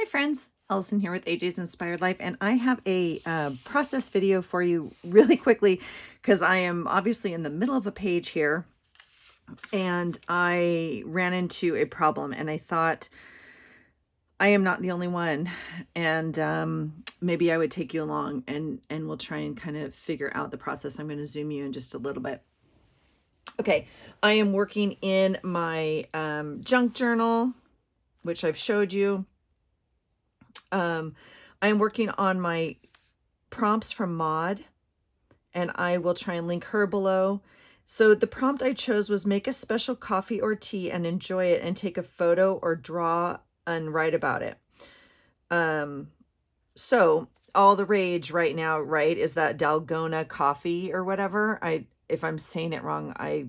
friends, Allison here with AJ's Inspired Life, and I have a process video for you really quickly because I am obviously in the middle of a page here and I ran into a problem and I thought I am not the only one, and maybe I would take you along and we'll try and kind of figure out the process. I'm going to zoom you in just a little bit. Okay, I am working in my junk journal, which I've showed you. I'm working on my prompts from Maud, and I will try and link her below. So the prompt I chose was make a special coffee or tea and enjoy it and take a photo or draw and write about it. So all the rage right now, right, is that Dalgona coffee or whatever. If I'm saying it wrong, I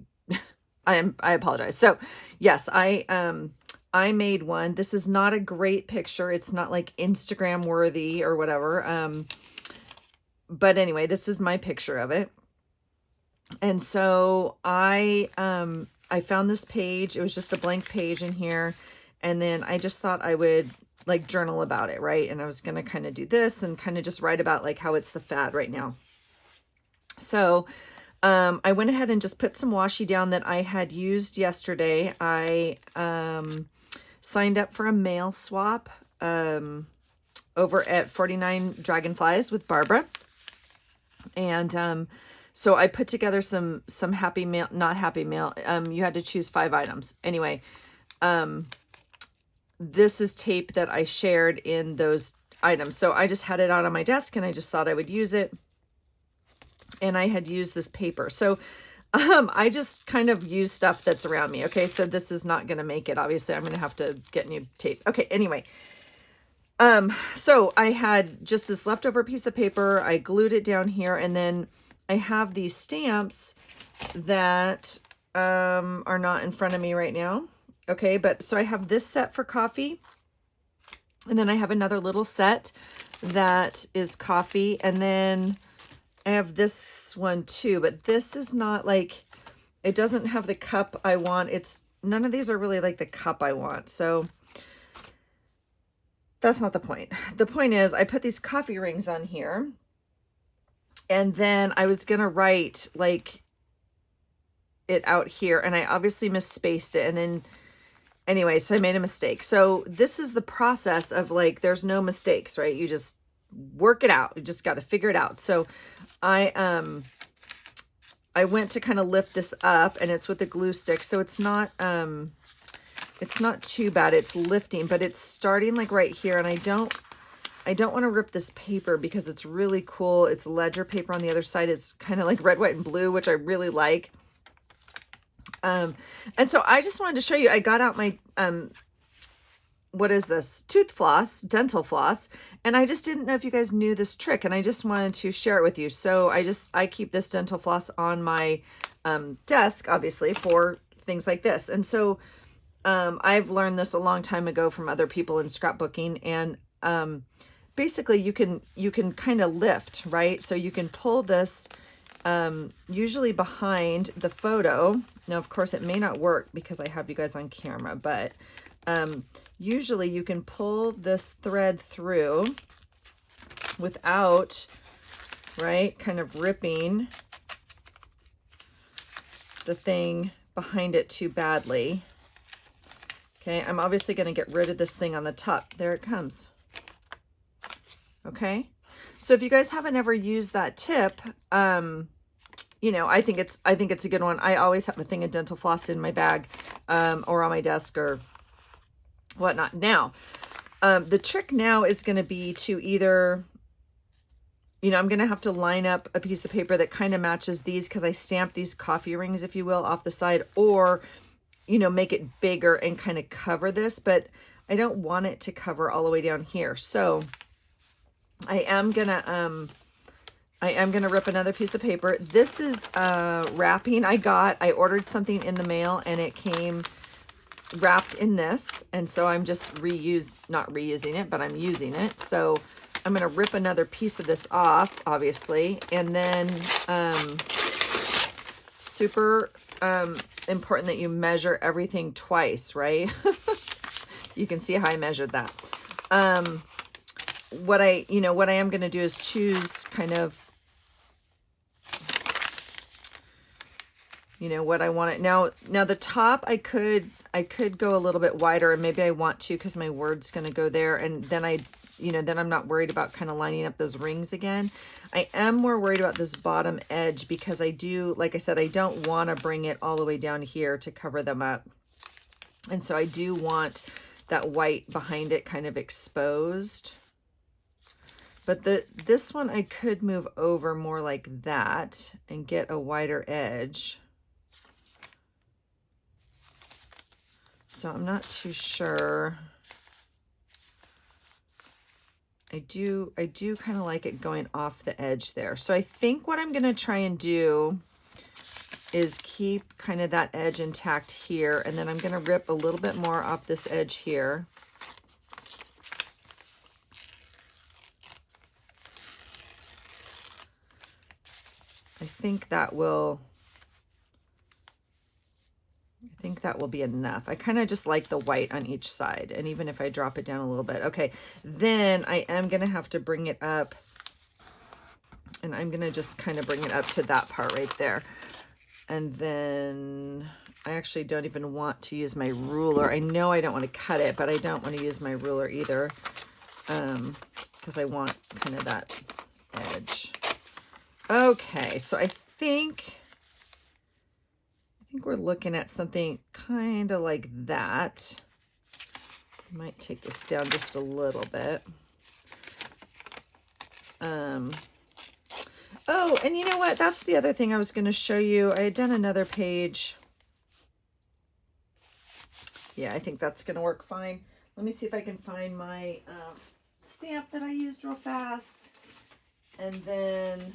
apologize. So yes, I made one. This is not a great picture. It's not like Instagram worthy or whatever. But anyway, this is my picture of it. And so I found this page. It was just a blank page in here. And then I just thought I would like journal about it, right? And I was going to kind of do this and kind of just write about like how it's the fad right now. So I went ahead and just put some washi down that I had used yesterday. I signed up for a mail swap over at 49 Dragonflies with Barbara. And so I put together some happy mail, not happy mail. You had to choose 5 items. Anyway, this is tape that I shared in those items. So I just had it out on my desk and I just thought I would use it. And I had used this paper. So I just kind of use stuff that's around me. Okay, so this is not going to make it. Obviously, I'm going to have to get new tape. Okay, anyway. So I had just this leftover piece of paper. I glued it down here, and then I have these stamps that are not in front of me right now. Okay, but so I have this set for coffee, and then I have another little set that is coffee, and then I have this one too, but this is not like, it doesn't have the cup I want. None of these are really like the cup I want. So that's not the point. The point is I put these coffee rings on here, and then I was going to write like it out here, and I obviously misspaced it. And then anyway, so I made a mistake. So this is the process of like, there's no mistakes, right? You just work it out. You just got to figure it out. So I went to kind of lift this up, and it's with a glue stick. So it's not too bad. It's lifting, but it's starting like right here. And I don't want to rip this paper because it's really cool. It's ledger paper on the other side. It's kind of like red, white, and blue, which I really like. And so I just wanted to show you, I got out my, what is this? Tooth floss, dental floss. And I just didn't know if you guys knew this trick, and I just wanted to share it with you. So I keep this dental floss on my desk, obviously, for things like this. And so I've learned this a long time ago from other people in scrapbooking. And basically you can kind of lift, right? So you can pull this usually behind the photo. Now, of course, it may not work because I have you guys on camera, but usually you can pull this thread through without, right, kind of ripping the thing behind it too badly. Okay, I'm obviously going to get rid of this thing on the top. There it comes. Okay, so if you guys haven't ever used that tip, you know, I think it's a good one. I always have a thing of dental floss in my bag or on my desk or whatnot. Now, the trick now is going to be to either, you know, I'm going to have to line up a piece of paper that kind of matches these because I stamped these coffee rings, if you will, off the side, or, you know, make it bigger and kind of cover this, but I don't want it to cover all the way down here. So I am going to rip another piece of paper. This is wrapping I ordered something in the mail and it came wrapped in this, and so I'm just not reusing it, but I'm using it. So I'm going to rip another piece of this off, obviously, and then super important that you measure everything twice, right? You can see how I measured that. what I am going to do is choose kind of, what I want it. Now the top, I could go a little bit wider, and maybe I want to, because my word's going to go there. And then then I'm not worried about kind of lining up those rings again. I am more worried about this bottom edge, because I do, like I said, I don't want to bring it all the way down here to cover them up. And so I do want that white behind it kind of exposed. But this one I could move over more like that and get a wider edge. So I'm not too sure. I do kind of like it going off the edge there. So I think what I'm going to try and do is keep kind of that edge intact here, and then I'm going to rip a little bit more off this edge here. I think that will be enough. I kind of just like the white on each side, and even if I drop it down a little bit. Okay, then I am going to have to bring it up, and I'm going to just kind of bring it up to that part right there. And then I actually don't even want to use my ruler. I know I don't want to cut it, but I don't want to use my ruler either, because I want kind of that edge. Okay, so I think we're looking at something kind of like that. I might take this down just a little bit. Oh, and you know what? That's the other thing I was going to show you. I had done another page. Yeah, I think that's going to work fine. Let me see if I can find my stamp that I used real fast. And then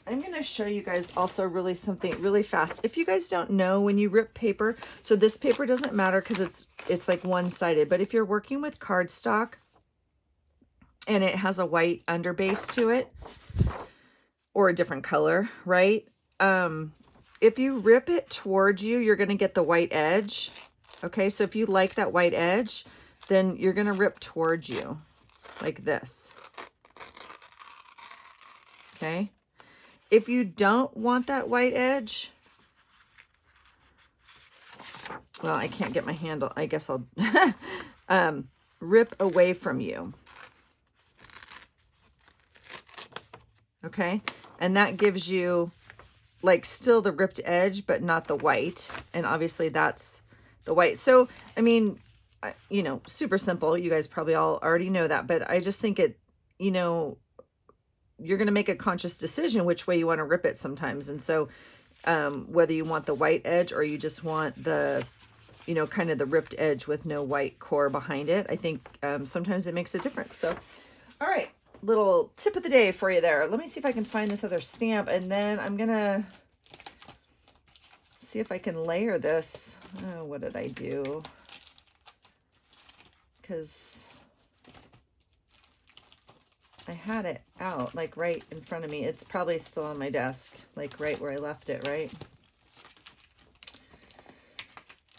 I'm going to show you guys also something really fast. If you guys don't know, when you rip paper, so this paper doesn't matter because it's like one-sided, but if you're working with cardstock and it has a white underbase to it or a different color, right? If you rip it towards you, you're going to get the white edge. Okay, so if you like that white edge, then you're going to rip towards you like this. Okay. If you don't want that white edge, well, I can't get my handle. I guess I'll rip away from you. Okay. And that gives you like still the ripped edge, but not the white. And obviously that's the white. So, I mean, super simple. You guys probably all already know that, but I just think it, you're going to make a conscious decision which way you want to rip it sometimes. And so whether you want the white edge or you just want the, kind of the ripped edge with no white core behind it, I think sometimes it makes a difference. So, all right, little tip of the day for you there. Let me see if I can find this other stamp, and then I'm going to see if I can layer this. Oh, what did I do? Because I had it out like right in front of me. It's probably still on my desk, like right where I left it, right?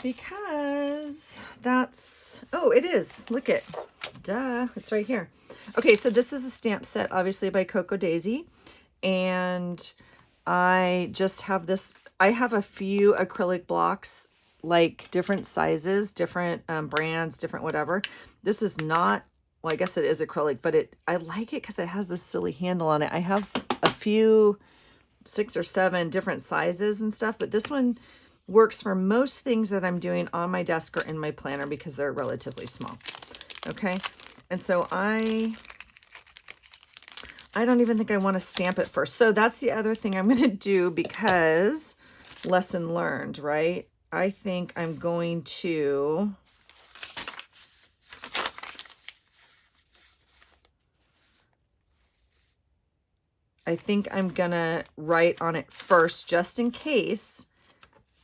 Because that's, oh, it is. Look it. Duh. It's right here. Okay, so this is a stamp set, obviously by Coco Daisy. And I just have this, I have a few acrylic blocks, like different sizes, different brands, different whatever. This is not, well, I guess it is acrylic, but I like it because it has this silly handle on it. I have a few, 6 or 7 different sizes and stuff, but this one works for most things that I'm doing on my desk or in my planner because they're relatively small. Okay. And so I don't even think I want to stamp it first. So that's the other thing I'm going to do, because lesson learned, right? I think I'm going to write on it first, just in case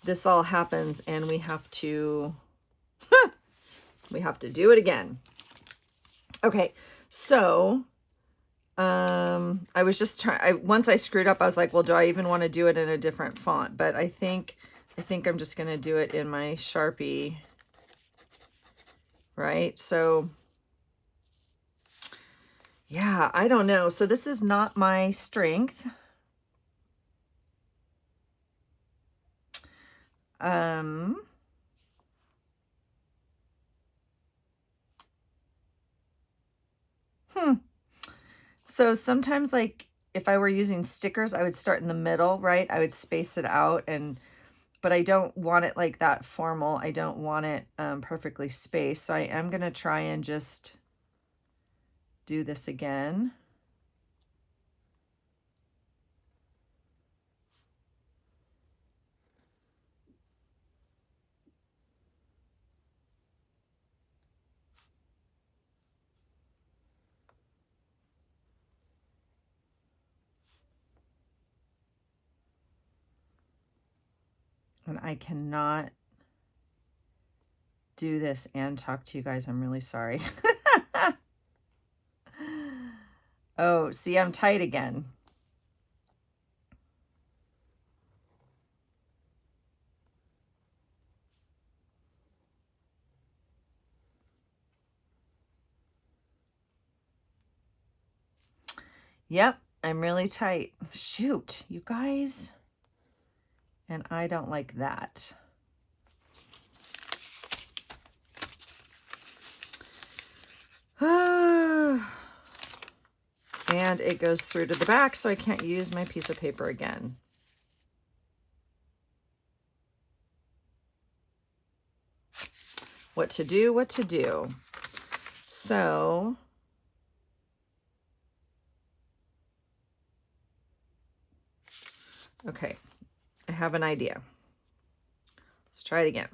this all happens and we have to do it again. Okay, so I was just once I screwed up, I was like, well, do I even want to do it in a different font? But I think I'm just going to do it in my Sharpie, right? So Yeah, I don't know. So this is not my strength. Um, hmm. So sometimes, like, if I were using stickers, I would start in the middle, right? I would space it out, and but I don't want it like that formal. I don't want it perfectly spaced. So I am going to try and just do this again. And I cannot do this and talk to you guys. I'm really sorry. Oh, see, I'm tight again. Yep, I'm really tight. Shoot, you guys. And I don't like that. And it goes through to the back, so I can't use my piece of paper again. What to do, what to do. So, okay, I have an idea. Let's try it again.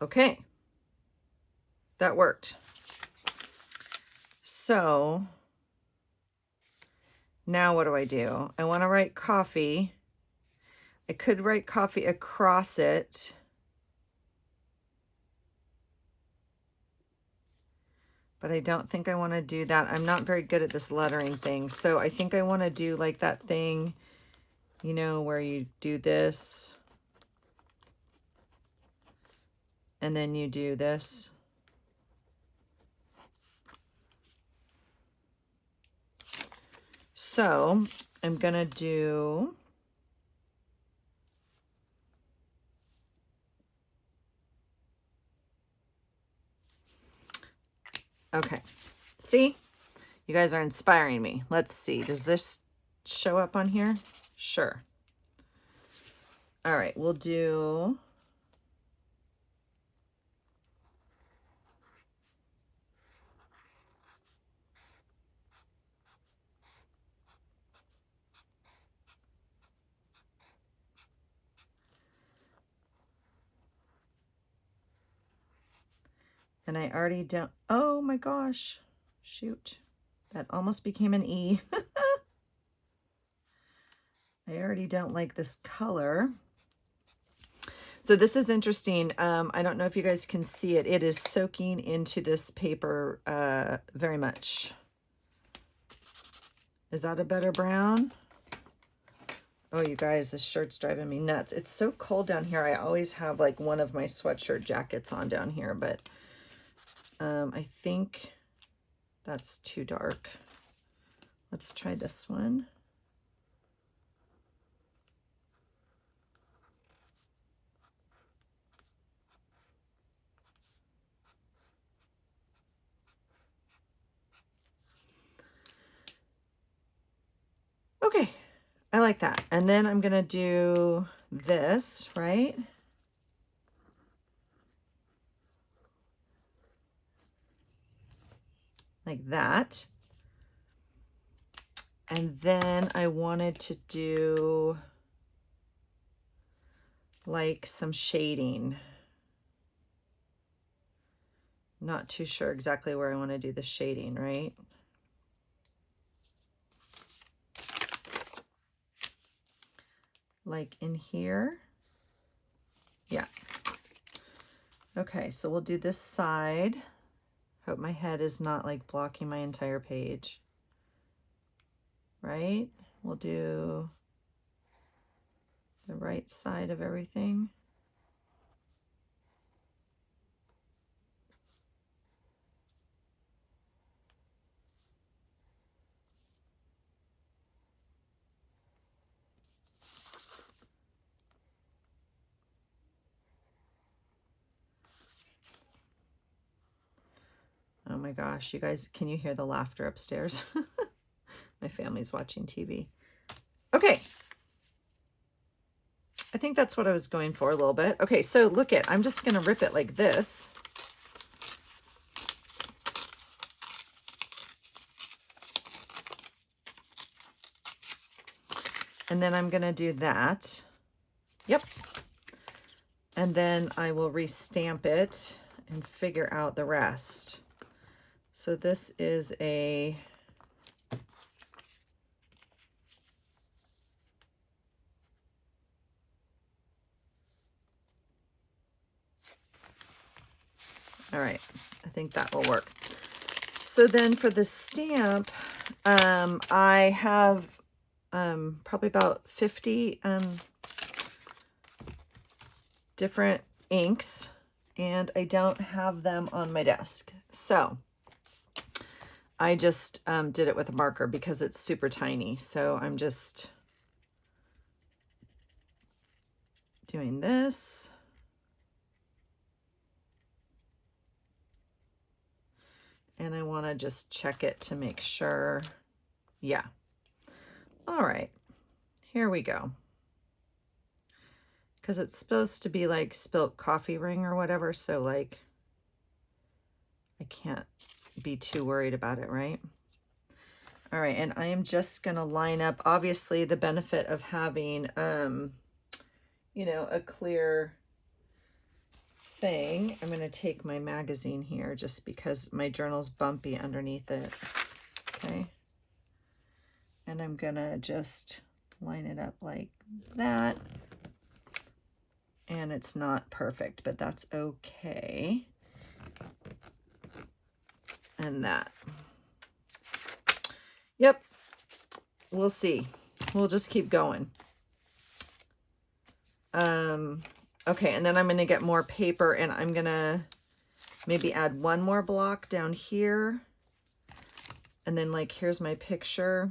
Okay, that worked. So now what do? I want to write coffee. I could write coffee across it. But I don't think I want to do that. I'm not very good at this lettering thing. So I think I want to do like that thing, you know, where you do this. And then you do this. So I'm going to do okay. See? You guys are inspiring me. Let's see. Does this show up on here? Sure. All right, we'll do and I already don't, oh my gosh, shoot. That almost became an E. I already don't like this color. So this is interesting. I don't know if you guys can see it. It is soaking into this paper very much. Is that a better brown? Oh, you guys, this shirt's driving me nuts. It's so cold down here. I always have like one of my sweatshirt jackets on down here, but I think that's too dark. Let's try this one. Okay, I like that. And then I'm gonna do this, right? Like that. And then I wanted to do like some shading. Not too sure exactly where I want to do the shading, right? Like in here. Yeah. Okay, so we'll do this side. Hope my head is not like blocking my entire page. Right? We'll do the right side of everything. Oh my gosh, you guys, can you hear the laughter upstairs? My family's watching TV. Okay. I think that's what I was going for a little bit. Okay, so look it, I'm just gonna rip it like this. And then I'm gonna do that. Yep. And then I will restamp it and figure out the rest. So this is a all right, I think that will work. So then for the stamp, I have probably about 50 different inks, and I don't have them on my desk. So I just did it with a marker because it's super tiny. So I'm just doing this. And I want to just check it to make sure. Yeah. All right. Here we go. Because it's supposed to be like spilt coffee ring or whatever. So like, I can't be too worried about it, right? All right. And I am just going to line up, obviously, the benefit of having, you know, a clear thing. I'm going to take my magazine here just because my journal's bumpy underneath it. Okay. And I'm going to just line it up like that. And it's not perfect, but that's okay. And that. Yep. We'll see. We'll just keep going. Okay, and then I'm going to get more paper, and I'm going to maybe add one more block down here. And then, like, here's my picture.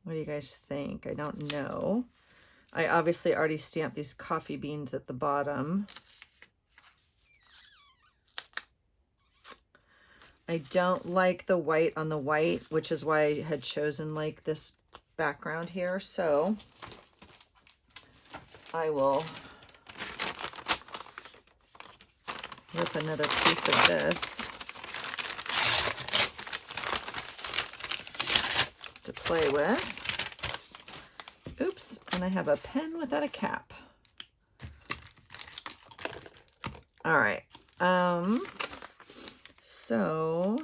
What do you guys think? I don't know. I obviously already stamped these coffee beans at the bottom. I don't like the white on the white, which is why I had chosen like this background here. So I will rip another piece of this to play with. Oops, and I have a pen without a cap. All right. So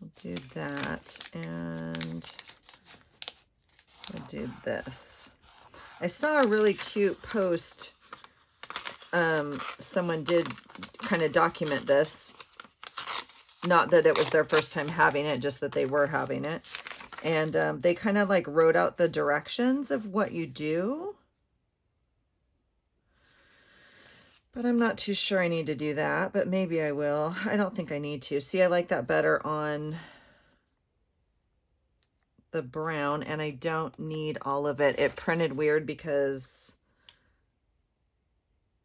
we'll do that, and we'll do this. I saw a really cute post. Someone did kind of document this. Not that it was their first time having it, just that they were having it. And they kind of like wrote out the directions of what you do. But I'm not too sure I need to do that, but maybe I will. I don't think I need to. See, I like that better on the brown, and I don't need all of it. It printed weird because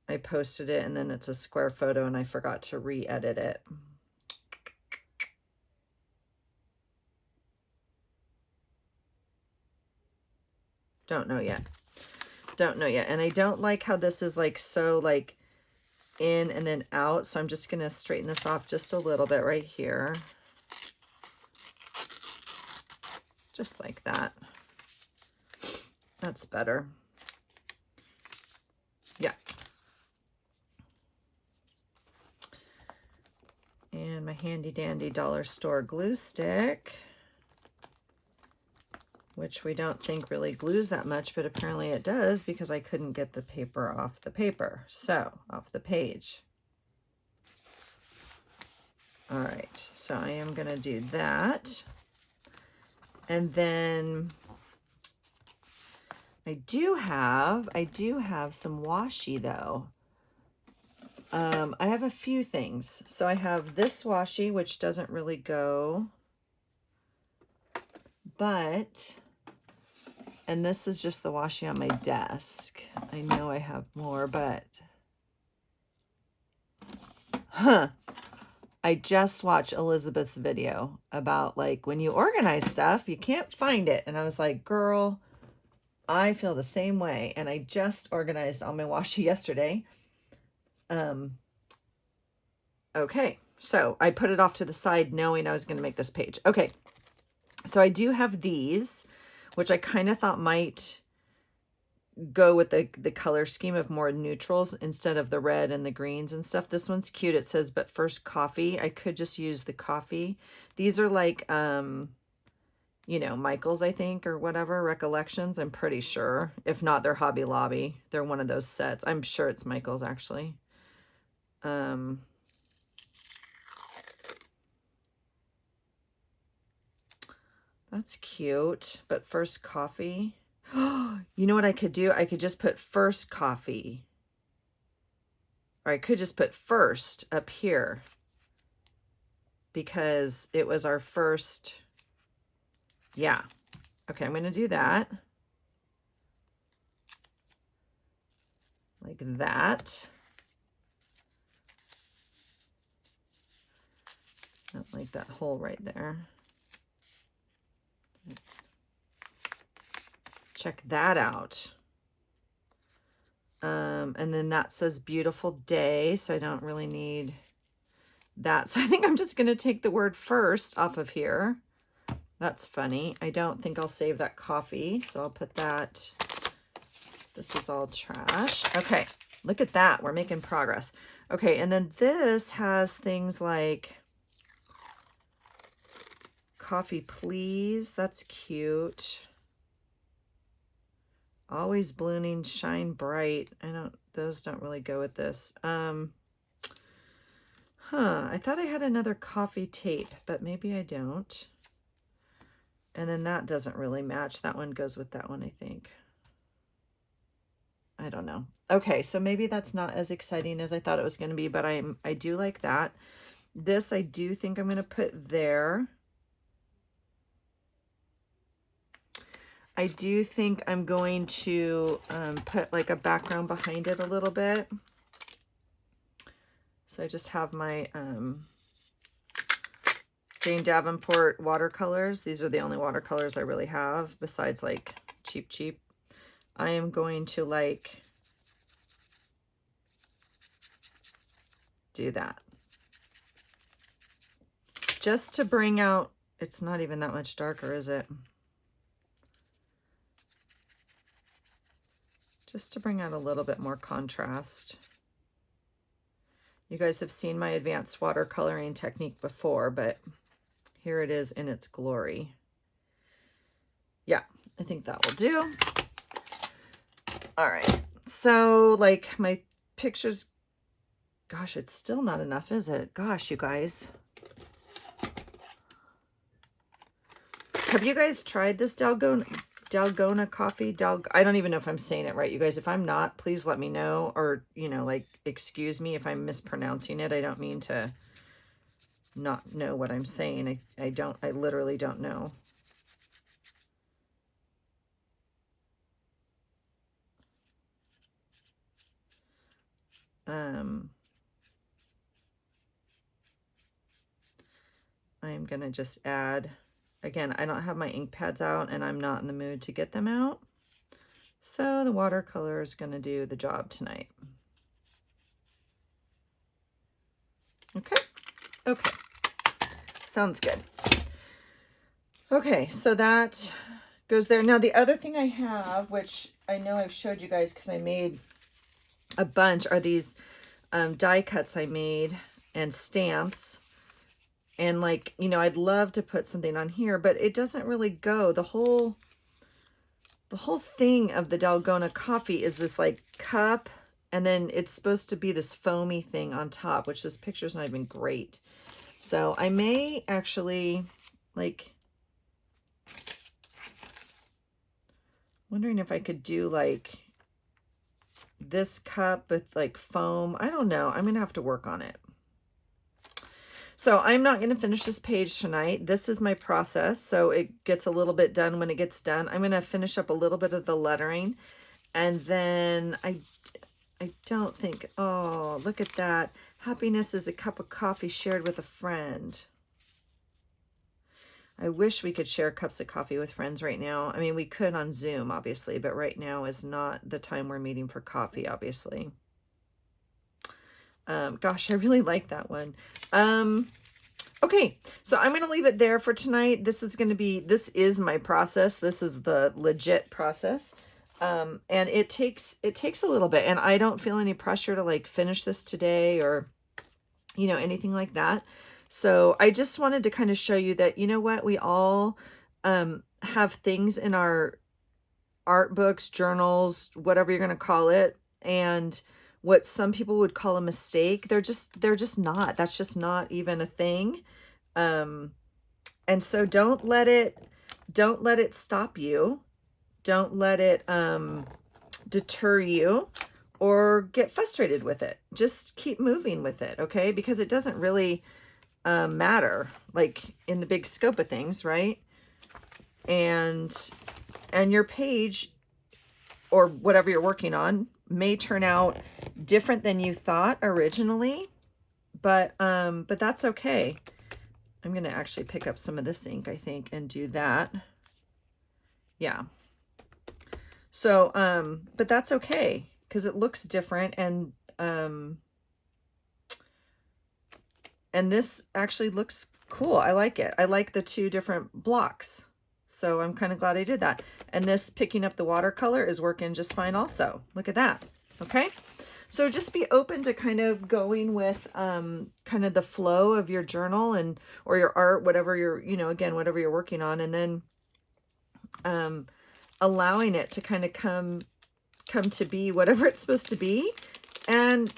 I posted it and then it's a square photo and I forgot to re-edit it. Don't know yet. Don't know yet. And I don't like how this is like so like in and then out. So I'm just going to straighten this off just a little bit right here. Just like that. That's better. Yeah. And my handy dandy dollar store glue stick, which we don't think really glues that much, but apparently it does because I couldn't get the paper off the paper. So, off the page. All right, so I am gonna do that. And then I do have some washi though. I have a few things. So I have this washi, which doesn't really go, but, and this is just the washi on my desk. I know I have more, but, I just watched Elizabeth's video about like when you organize stuff, you can't find it. And I was like, girl, I feel the same way. And I just organized all my washi yesterday. Okay, so I put it off to the side knowing I was going to make this page. Okay, so I do have these, which I kind of thought might go with the color scheme of more neutrals instead of the red and the greens and stuff. This one's cute. It says, but first coffee. I could just use the coffee. These are like, you know, Michael's, I think, or whatever, Recollections. I'm pretty sure. If not, they're Hobby Lobby. They're one of those sets. I'm sure it's Michael's, actually. That's cute. But first coffee. You know what I could do? I could just put first coffee. Or I could just put first up here. Because it was our first. Yeah. Okay, I'm going to do that. Like that. Not like that hole right there. Check that out. And then that says beautiful day, so I don't really need that. So I think I'm just going to take the word first off of here. That's funny. I don't think I'll save that coffee, so I'll put that. This is all trash. Okay, look at that. We're making progress. Okay, and then this has things like coffee please. That's cute. Always blooming, shine bright. Those don't really go with this. I thought I had another coffee tape, but maybe I don't. And then that doesn't really match. That one goes with that one, I think. I don't know. Okay, so maybe that's not as exciting as I thought it was going to be, but I do like that. This I do think I'm going to put there. I do think I'm going to put like a background behind it a little bit. So I just have my Jane Davenport watercolors. These are the only watercolors I really have besides like cheap. I am going to like do that. Just to bring out, it's not even that much darker, is it? Just to bring out a little bit more contrast. You guys have seen my advanced watercoloring technique before, but here it is in its glory. Yeah, I think that will do. All right, so like my pictures, gosh, it's still not enough, is it? Gosh, you guys. Have you guys tried this Dalgona coffee? I don't even know if I'm saying it right, you guys. If I'm not, please let me know, or, you know, like, excuse me if I'm mispronouncing it. I don't mean to not know what I'm saying. I literally don't know. I'm gonna just add, again, I don't have my ink pads out and I'm not in the mood to get them out. So the watercolor is going to do the job tonight. Okay. Okay. Sounds good. Okay, so that goes there. Now the other thing I have, which I know I've showed you guys because I made a bunch, are these die cuts I made and stamps. And like, you know, I'd love to put something on here, but it doesn't really go. The whole thing of the Dalgona coffee is this like cup, and then it's supposed to be this foamy thing on top, which this picture's not even great. So I may actually, like, wondering if I could do like this cup with like foam. I don't know. I'm gonna have to work on it. So I'm not going to finish this page tonight. This is my process, so it gets a little bit done when it gets done. I'm going to finish up a little bit of the lettering, and then I don't think, oh, look at that. Happiness is a cup of coffee shared with a friend. I wish we could share cups of coffee with friends right now. I mean, we could on Zoom, obviously, but right now is not the time we're meeting for coffee, obviously. Gosh, I really like that one. Okay, so I'm going to leave it there for tonight. This is my process. This is the legit process. And it takes a little bit, and I don't feel any pressure to like finish this today or, you know, anything like that. So I just wanted to kind of show you that, you know what, we all, have things in our art books, journals, whatever you're going to call it. And what some people would call a mistake, they're just not. That's just not even a thing. And so don't let it stop you. Don't let it deter you or get frustrated with it. Just keep moving with it, okay? Because it doesn't really matter, like in the big scope of things, right? And your page or whatever you're working on may turn out different than you thought originally, but that's okay. I'm going to actually pick up some of this ink, I think, and do that. Yeah. So, but that's okay because it looks different, and this actually looks cool. I like it. I like the two different blocks. So I'm kind of glad I did that. And this picking up the watercolor is working just fine also. Look at that. Okay. So just be open to kind of going with kind of the flow of your journal and or your art, whatever you're, you know, again, whatever you're working on, and then allowing it to kind of come to be whatever it's supposed to be, and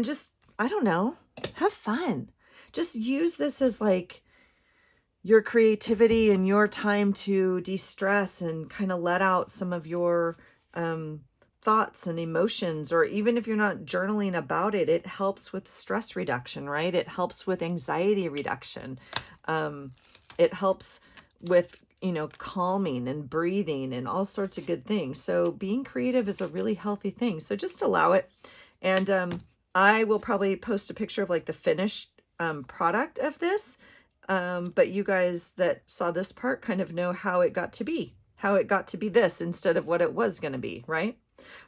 just, I don't know, have fun. Just use this as like your creativity and your time to de-stress and kind of let out some of your thoughts and emotions. Or even if you're not journaling about it, it helps with stress reduction, right? It helps with anxiety reduction. It helps with, you know, calming and breathing and all sorts of good things. So being creative is a really healthy thing. So just allow it. And I will probably post a picture of like the finished product of this. But you guys that saw this part kind of know how it got to be this instead of what it was going to be, right?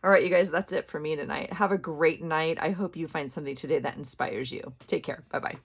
All right, you guys, that's it for me tonight. Have a great night. I hope you find something today that inspires you. Take care. Bye-bye.